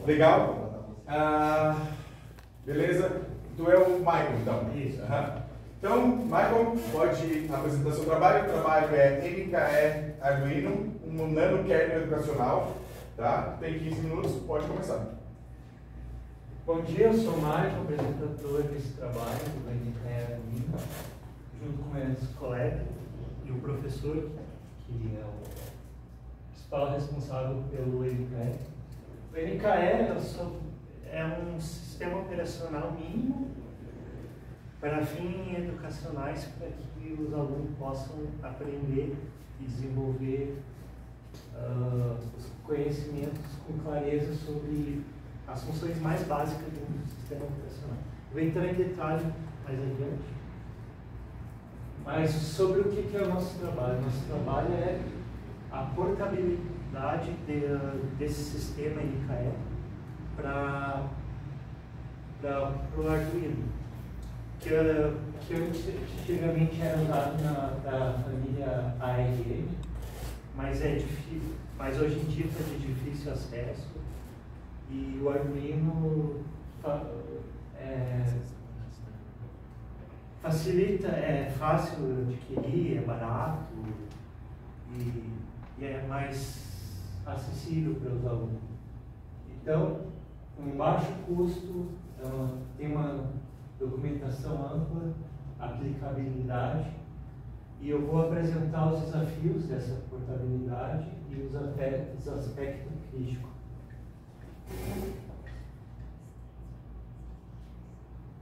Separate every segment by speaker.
Speaker 1: Legal? Beleza? Tu é o Michael, então?
Speaker 2: Isso.
Speaker 1: Então, Michael, pode apresentar seu trabalho. O trabalho é NKE Arduino, um nanokernel educacional. Tá? Tem 15 minutos, pode começar.
Speaker 2: Bom dia, eu sou o Michael, apresentador desse trabalho do NKE Arduino, junto com meus colegas e o professor, que é o principal responsável pelo NKE. O NKE é um sistema operacional mínimo para fins educacionais, para que os alunos possam aprender e desenvolver os conhecimentos com clareza sobre as funções mais básicas de um sistema operacional. Vou entrar em detalhe mais adiante. Mas sobre o que é o nosso trabalho? Nosso trabalho é a portabilidade desse sistema NKE para o Arduino, que antigamente era usado da família ARM, mas hoje em dia está de difícil acesso, e o Arduino facilita, é fácil de adquirir, é barato e é mais acessível para os alunos. Então, com baixo custo, tem uma documentação ampla, aplicabilidade, e eu vou apresentar os desafios dessa portabilidade e os aspectos críticos.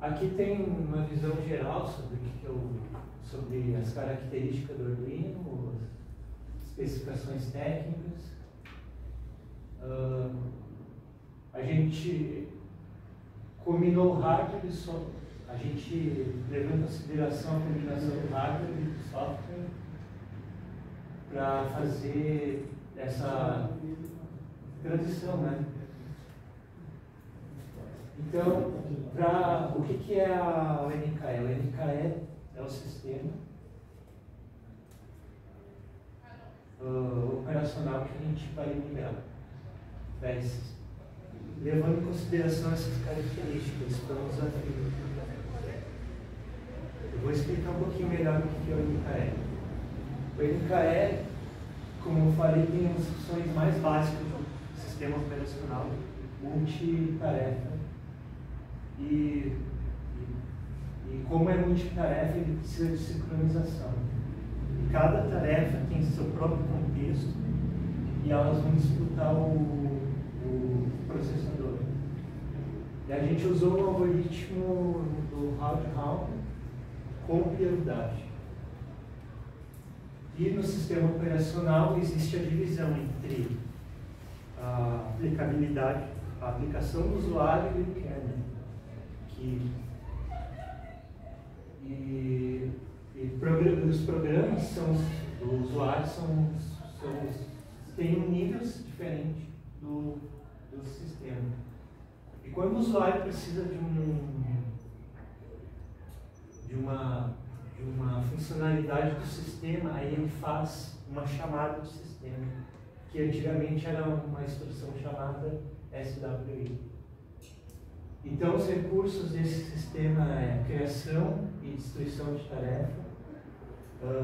Speaker 2: Aqui tem uma visão geral sobre as características do Arduino, as especificações técnicas. A gente combinou o hardware e software. A gente levou em consideração a combinação do hardware e do software para fazer essa transição, né? Então, o que é o NKE? O NKE é o sistema operacional que a gente vai migrar. Levando em consideração essas características para o desafio. Eu vou explicar um pouquinho melhor o que é o NKE. O NKE, como eu falei, tem as funções mais básicas do sistema operacional, multitarefa. E como é multitarefa, ele precisa de sincronização. E cada tarefa tem seu próprio contexto e elas vão disputar o processador. E a gente usou o algoritmo do Hall com prioridade. E no sistema operacional existe a divisão entre a aplicabilidade, a aplicação do usuário e o kernel. Os programas do usuário têm níveis diferentes do sistema. E quando o usuário precisa de uma funcionalidade do sistema, aí ele faz uma chamada do sistema, que antigamente era uma instrução chamada SWI. Então, os recursos desse sistema é criação e destruição de tarefa,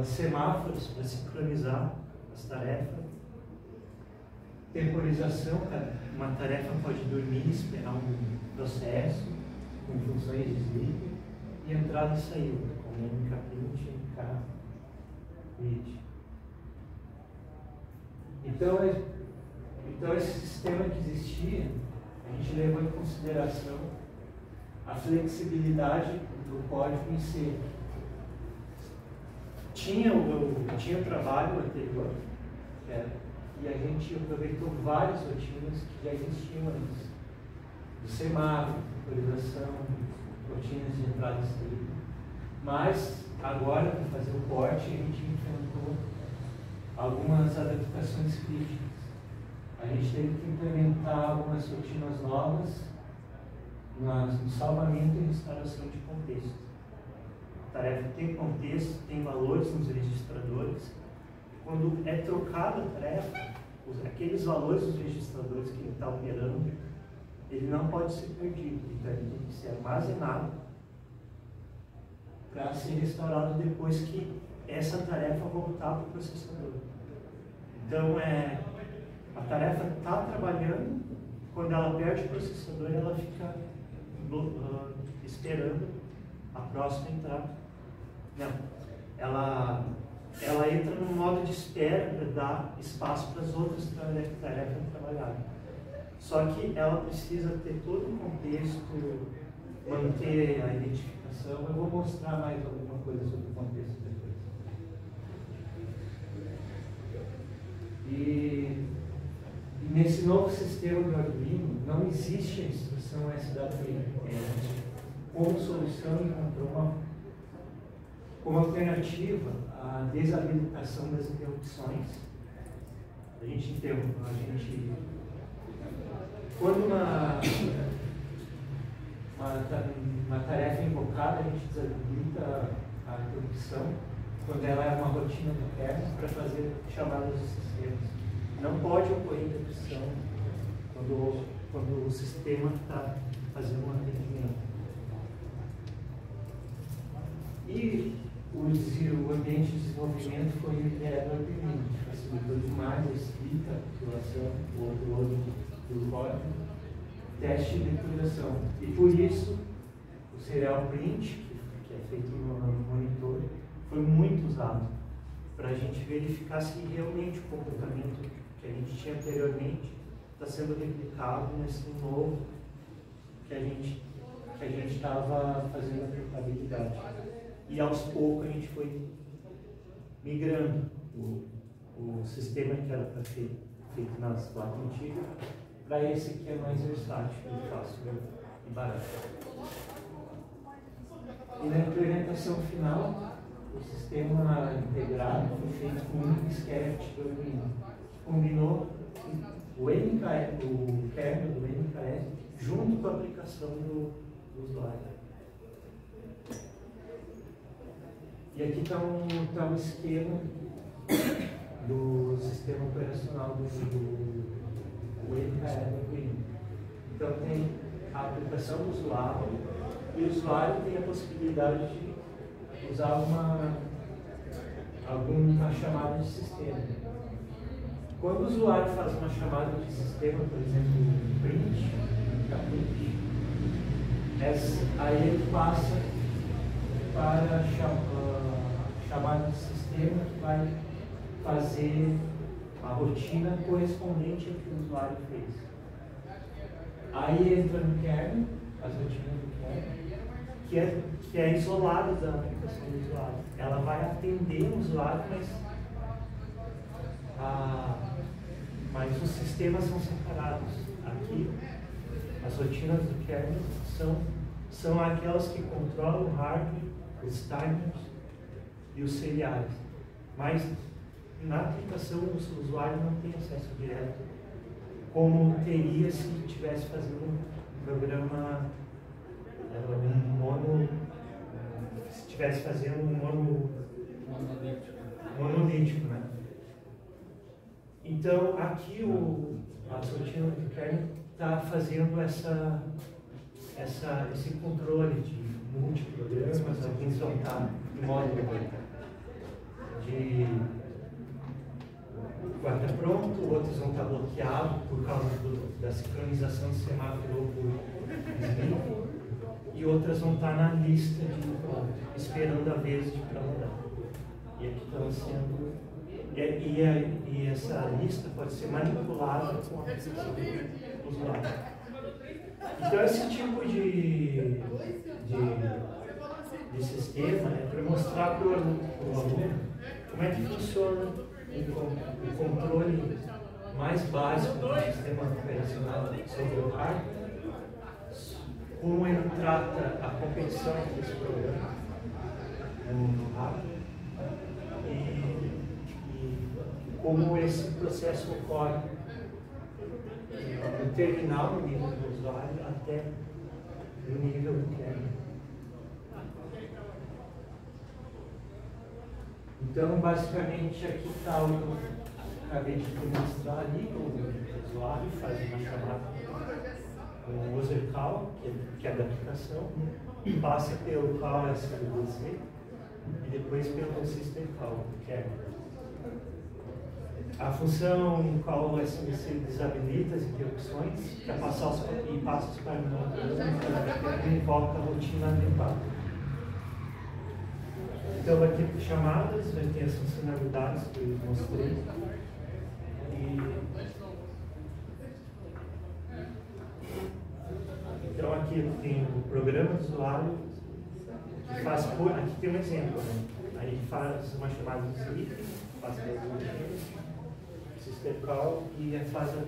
Speaker 2: semáforos para sincronizar as tarefas, temporização, uma tarefa pode dormir e esperar um processo com funções de sleep, e entrada e saída, como nkprint e nkread. Então, esse sistema que existia, a gente levou em consideração a flexibilidade do código em si. Tinha o trabalho anterior, e a gente aproveitou várias rotinas que já existiam antes. Do semáforo, temporização, rotinas de entrada e saída. Mas, agora, para fazer o porte, a gente enfrentou algumas adaptações críticas. A gente teve que implementar algumas rotinas novas no salvamento e restauração de contexto. A tarefa tem contexto, tem valores nos registradores. Quando é trocada a tarefa, aqueles valores dos registradores que ele está operando, ele não pode ser perdido, então ele tem que ser armazenado para ser restaurado depois que essa tarefa voltar para o processador. Então, a tarefa está trabalhando, quando ela perde o processador, ela fica esperando a próxima entrada. Não, ela entra no modo de espera para dar espaço para as outras tarefas trabalharem. Só que ela precisa ter todo o contexto, manter a identificação. Eu vou mostrar mais alguma coisa sobre o contexto depois. E nesse novo sistema do Arduino não existe a instrução SWI. Como solução, encontrou como alternativa à desabilitação das interrupções. Quando uma tarefa é invocada, a gente desabilita a interrupção quando ela é uma rotina do kernel para fazer chamadas de sistemas. Não pode ocorrer interrupção quando o sistema está fazendo um atendimento. E o ambiente de desenvolvimento foi liderado pelo Arduino, que facilitou demais a escrita, a compilação, o upload do código, teste e depuração. E por isso, o serial print, que é feito no monitor, foi muito usado para a gente verificar se realmente o comportamento que a gente tinha anteriormente está sendo replicado nesse novo que a gente estava fazendo a aplicabilidade. E aos poucos a gente foi migrando o sistema que era para ser feito nas placas antigas para esse que é mais versátil, fácil e barato. E na implementação final, o sistema integrado foi feito com um disquete do Arduino. Combinou o kernel do NKS junto com a aplicação do usuário. E aqui está um esquema do sistema operacional do NKS do Arduino. Então tem a aplicação do usuário e o usuário tem a possibilidade de usar alguma chamada de sistema. Quando o usuário faz uma chamada de sistema, por exemplo, print, aí ele passa para a chamada de sistema que vai fazer a rotina correspondente ao que o usuário fez. Aí entra no kernel, as rotinas do kernel, que é isolada da aplicação do usuário. Ela vai atender o usuário, mas os sistemas são separados. Aqui, as rotinas do kernel são aquelas que controlam o hardware, os timers e os seriais. Mas na aplicação o usuário não tem acesso direto, como teria se estivesse fazendo um programa se estivesse fazendo monolítico, né? Então aqui a rotina do kernel está fazendo esse controle de multiprogramas. Alguns vão estar em modo de guarda pronto, outros vão estar bloqueados por causa da sincronização do semáforo por Smith, e outras vão estar na lista esperando a vez de para rodar. E aqui estão sendo. E essa lista pode ser manipulada com a aplicação do usuário. Então esse tipo de sistema é para mostrar para o aluno como é que funciona o controle mais básico do sistema operacional sobre o hardware, como ele trata a competição desse programa no hardware e como esse processo ocorre no terminal, no nível do usuário, até no nível do kernel. Então, basicamente, aqui está o que eu acabei de demonstrar ali, o usuário faz uma chamada o user call, que é da aplicação, passa pelo call SWC e depois pelo system call, que é a função call SWC desabilita as interrupções para passar e passa os parâmetros e invoca a rotina adequada. Então vai ter chamadas, vai ter as funcionalidades que eu mostrei. Então aqui tem o programa do usuário, que faz por. Aqui tem um exemplo, né? Aí faz uma chamada de sleep, faz o system call e faz o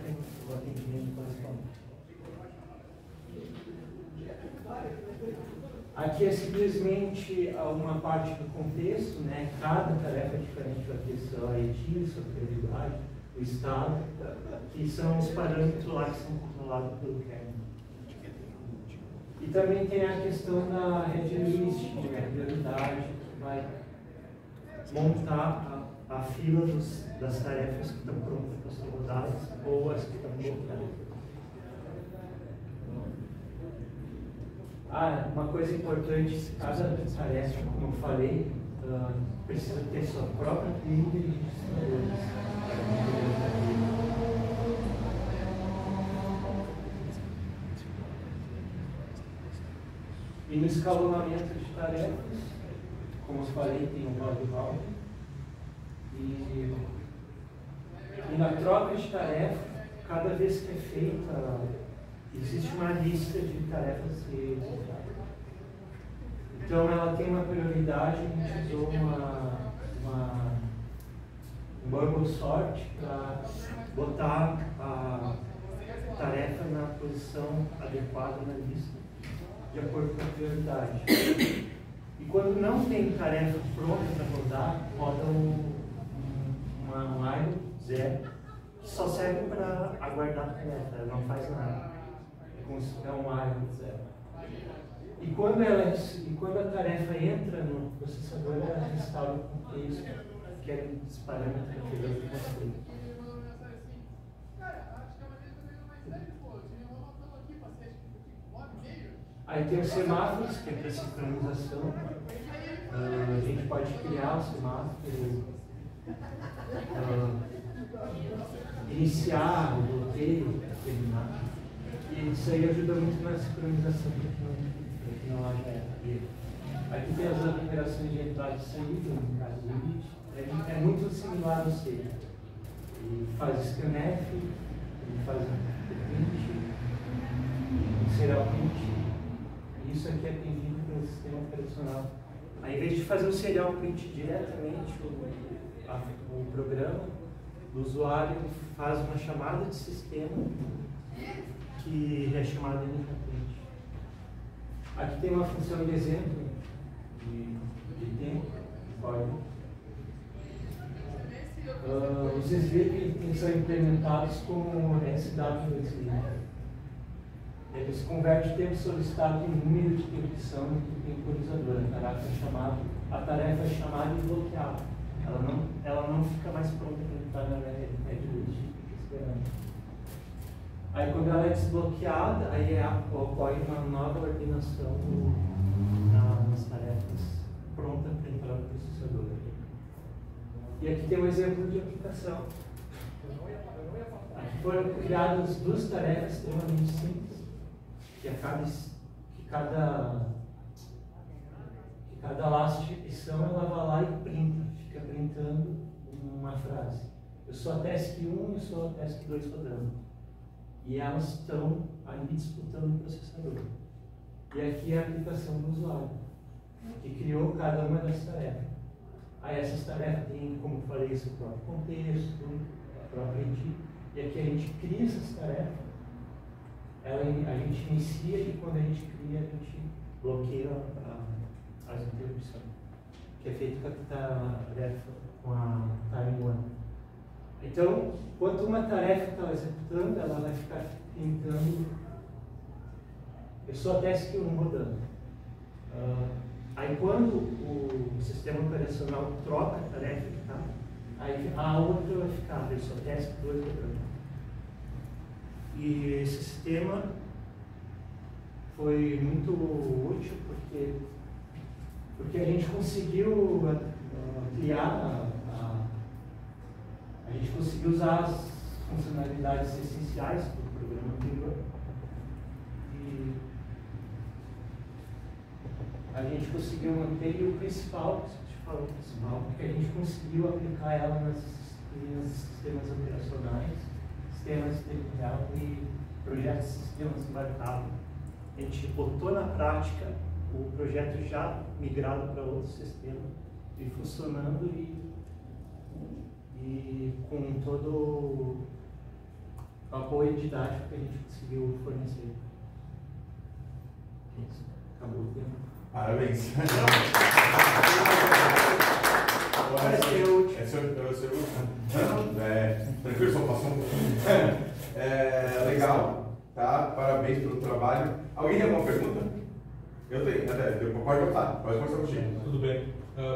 Speaker 2: atendimento correspondente. Aqui é simplesmente uma parte do contexto, né? Cada tarefa é diferente, vai ter sua ID, sua prioridade, o estado, que são os parâmetros lá que são controlados pelo kernel. E também tem a questão da red list, né? Prioridade, que vai montar a fila das tarefas que estão prontas para ser rodadas ou as que estão bloqueadas. Uma coisa importante, cada tarefa, como eu falei, precisa ter sua própria trilha de registradores. E no escalonamento de tarefas, como eu falei, tem um round. E na troca de tarefa, cada vez que é feita, existe uma lista de tarefas a ser executadas. Então ela tem uma prioridade, a gente usou um bubble sort para botar a tarefa na posição adequada na lista, de acordo com a prioridade. E quando não tem tarefa pronta para rodar, roda um while zero, que só serve para aguardar a tarefa, ela não faz nada. É um while zero. E quando a tarefa entra no processador, ela restaura o contexto, que é esse parâmetro que eu mostrei. Aí tem os semáforos, que é para sincronização. A gente pode criar o semáforo, iniciar o bloqueio, terminar. E isso aí ajuda muito na sincronização para que não haja erro. Aqui tem as operações de entrada e saída, no caso do limite. É muito similar ao C. Ele faz scanf, ele faz print, serial print. Isso aqui é atendido pelo sistema operacional. Ao invés de fazer o serial print diretamente, o programa do usuário faz uma chamada de sistema que é chamada de print. Aqui tem uma função de exemplo de tempo, código. Os sleep são implementados como SW. Eles convertem o tempo solicitado em número de temporação do temporizador. A tarefa é chamada e bloqueada. Ela não fica mais pronta para entrar na red list, esperando. Aí quando ela é desbloqueada, aí ocorre uma nova ordenação nas tarefas pronta para entrar no processador. E aqui tem um exemplo de aplicação. Aqui foram criadas duas tarefas extremamente simples. Que cada laço de repetição ela vai lá e fica printando uma frase. Eu sou a task 1 e eu sou a task 2 rodando. E elas estão ali disputando o processador. E aqui é a aplicação do usuário, que criou cada uma das tarefas. Aí essas tarefas têm, como eu falei, seu próprio contexto, a própria ID. E aqui a gente cria essas tarefas. A gente inicia e quando a gente cria, a gente bloqueia as interrupções, que é feito com a tarefa com a time one. Então, quando uma tarefa está executando, ela vai ficar tentando. Eu sou a task 1 rodando. Aí quando o sistema operacional troca a tarefa que está, aí a outra vai ficar, eu sou a task 2 rodando. E esse sistema foi muito útil porque a gente conseguiu criar, a gente conseguiu usar as funcionalidades essenciais do programa anterior e a gente conseguiu manter o principal, porque a gente conseguiu aplicar ela nos sistemas operacionais, sistemas de tempo real e projetos de sistemas embarcados. A gente botou na prática o projeto já migrado para outro sistema e funcionando e com todo o apoio didático que a gente conseguiu fornecer. Isso. Acabou o tempo.
Speaker 1: Parabéns. Tranquilo, só passou um pouquinho. Legal, tá? Parabéns pelo trabalho. Alguém tem alguma pergunta? Eu tenho, até. Pode botar, pode começar contigo.
Speaker 3: Tudo bem.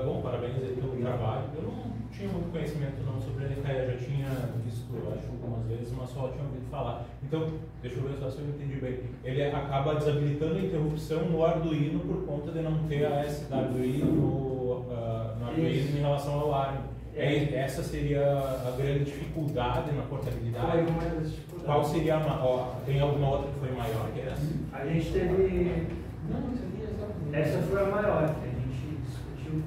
Speaker 3: Bom, parabéns aí pelo trabalho. Eu não tinha muito conhecimento não sobre a NKE, já tinha visto, acho, algumas vezes, mas só tinha ouvido falar. Então, deixa eu ver só se eu entendi bem. Ele acaba desabilitando a interrupção no Arduino por conta de não ter a SWI no Arduino em relação ao ARM. Essa seria a grande dificuldade na portabilidade? Qual seria tem alguma outra que foi maior que essa?
Speaker 2: A gente teve... Essa foi a maior, que a gente discutiu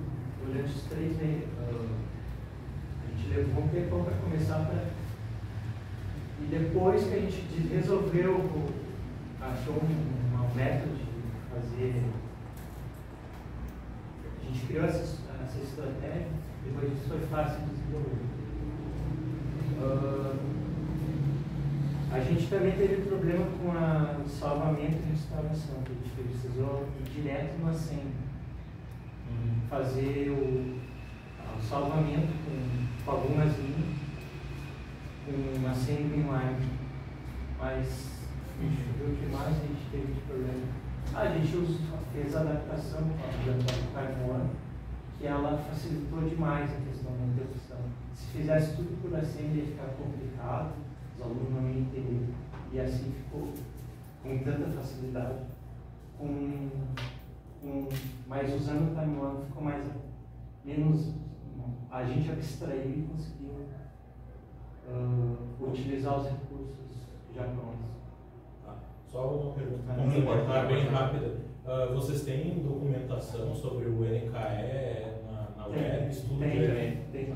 Speaker 2: durante os 3 meses. A gente levou um tempo para começar e depois que a gente resolveu, achou um método de fazer, a gente criou essa estratégia, depois isso foi fácil de desenvolver. A gente também teve problema com o salvamento e restauração, que a gente precisou ir direto no assembly, fazer o salvamento com algumas linhas, com uma assembly inline. Mas a gente viu o que mais a gente teve de problema. A gente fez a adaptação com a Time One, que ela facilitou demais a questão da interrupção. Se fizesse tudo por assembly ia ficar complicado, os alunos não iam entender, e assim ficou com tanta facilidade. Mas usando o Time One ficou menos, a gente abstraiu e conseguiu utilizar os recursos já prontos.
Speaker 3: Só uma pergunta bem rápida. Vocês têm documentação sobre o NKE na web? Estudo?
Speaker 2: Tem.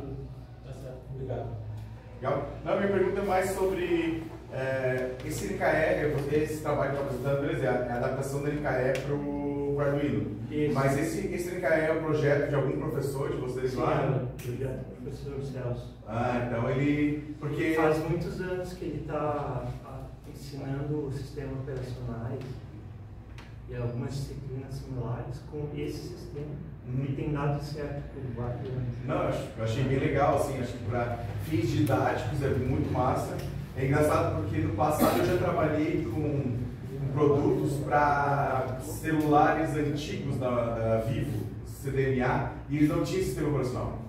Speaker 3: Tá certo, obrigado.
Speaker 1: Legal. Não, minha pergunta é mais sobre esse NKE, esse trabalho que está apresentando, beleza, é a adaptação do NKE para o Arduino. Isso. Mas esse NKE é um projeto de algum professor de vocês lá?
Speaker 2: Sim, projeto do professor Celso.
Speaker 1: Então ele... Porque...
Speaker 2: Faz muitos anos que ele está ensinando sistemas operacionais e algumas disciplinas similares com esse sistema. E tem dado certo por vários anos.
Speaker 1: Não, eu achei bem legal, assim, acho que para fins didáticos é muito massa. É engraçado porque no passado eu já trabalhei com produtos para celulares antigos da Vivo, CDMA, e eles não tinham sistema operacional.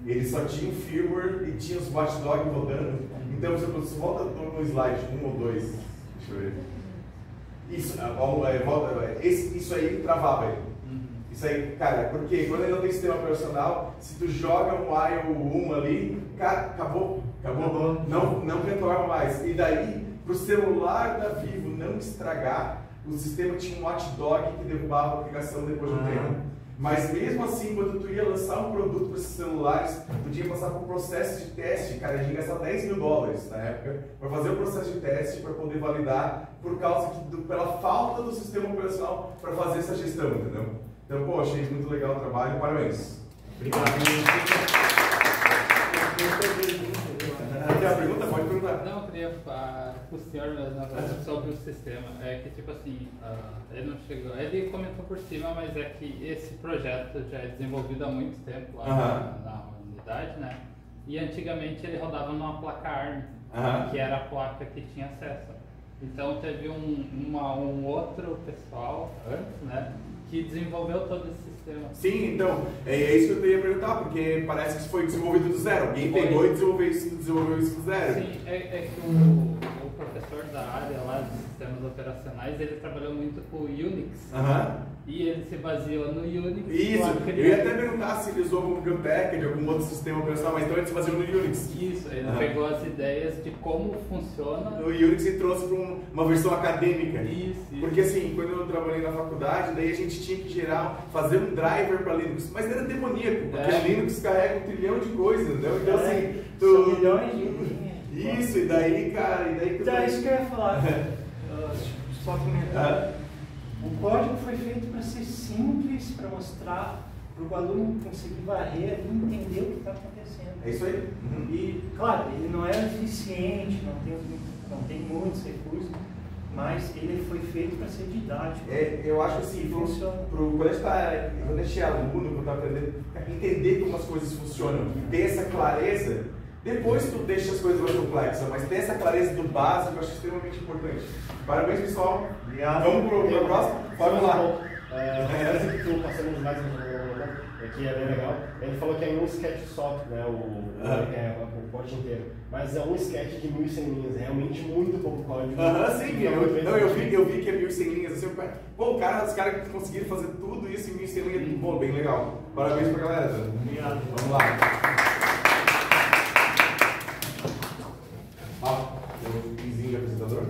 Speaker 1: Eles só tinham firmware e tinham os watchdog rodando. Então, você volta no slide 1 ou 2, deixa eu ver. Isso aí travava ele. Isso aí, cara, porque quando ele não tem sistema operacional, se tu joga um while 1 ali, cara, acabou. Não retorna mais. E daí, pro celular da Vivo não estragar, o sistema tinha um watchdog que derrubava a aplicação depois de um tempo. Mas mesmo assim, quando tu ia lançar um produto para esses celulares, tu tinha que passar por um processo de teste, cara, a gente ia gastar $10 mil na época, para fazer o processo de teste, para poder validar, por causa pela falta do sistema operacional para fazer essa gestão, entendeu? Então, pô, achei muito legal o trabalho, parabéns. Obrigado. Tem uma pergunta? Pode perguntar.
Speaker 4: Não, eu queria para o senhor, na verdade, sobre o sistema. É que, tipo assim, ele não chegou, ele comentou por cima, mas é que esse projeto já é desenvolvido há muito tempo lá na unidade, né? E antigamente ele rodava numa placa ARM, que era a placa que tinha acesso. Então teve um outro pessoal antes, né? Que desenvolveu todo esse sistema.
Speaker 1: Sim, então, é isso que eu ia perguntar, porque parece que isso foi desenvolvido do zero. Alguém pegou e desenvolveu isso do zero.
Speaker 4: Sim, é que o professor da área lá de sistemas operacionais, ele trabalhou muito com o Unix. E ele se baseou no Unix.
Speaker 1: Isso, eu ia até perguntar se ele usou alguma biblioteca de algum outro sistema operacional, mas então ele se baseou no Unix.
Speaker 4: Isso, ele pegou as ideias de como funciona
Speaker 1: o Unix e trouxe para uma versão acadêmica.
Speaker 4: Isso.
Speaker 1: Porque assim, quando eu trabalhei na faculdade, daí a gente tinha que fazer um driver para Linux, mas era demoníaco, porque Linux carrega 1 trilhão de coisas, entendeu? Então assim,
Speaker 2: são milhões de linhas.
Speaker 1: Isso, e daí, cara,
Speaker 2: Então é isso que eu ia falar. Só comentar. O código foi feito para ser simples, para mostrar, para o aluno conseguir varrer e entender o que está acontecendo.
Speaker 1: É isso aí.
Speaker 2: E, claro, ele não é eficiente, não tem muitos recursos, mas ele foi feito para ser didático.
Speaker 1: Eu acho que assim, quando a gente é aluno, quando está aprendendo, entender como as coisas funcionam e ter essa clareza, depois tu deixa as coisas mais complexas, mas ter essa clareza do básico eu acho extremamente importante. Parabéns, pessoal.
Speaker 2: Obrigado.
Speaker 1: Vamos para o próximo? Vamos lá.
Speaker 5: Essa que tu passamos mais que é bem legal. Ele falou que é um sketch só, né? O código inteiro. Mas é um sketch de 1.100 linhas, realmente muito pouco código.
Speaker 1: Sim, eu vi que é 1.100 linhas. Assim, pô, os caras conseguiram fazer tudo isso em 1.100 linhas. Pô, bem legal. Parabéns pra galera.
Speaker 2: Obrigado.
Speaker 1: Vamos lá. Ó, tem um vizinho de apresentador.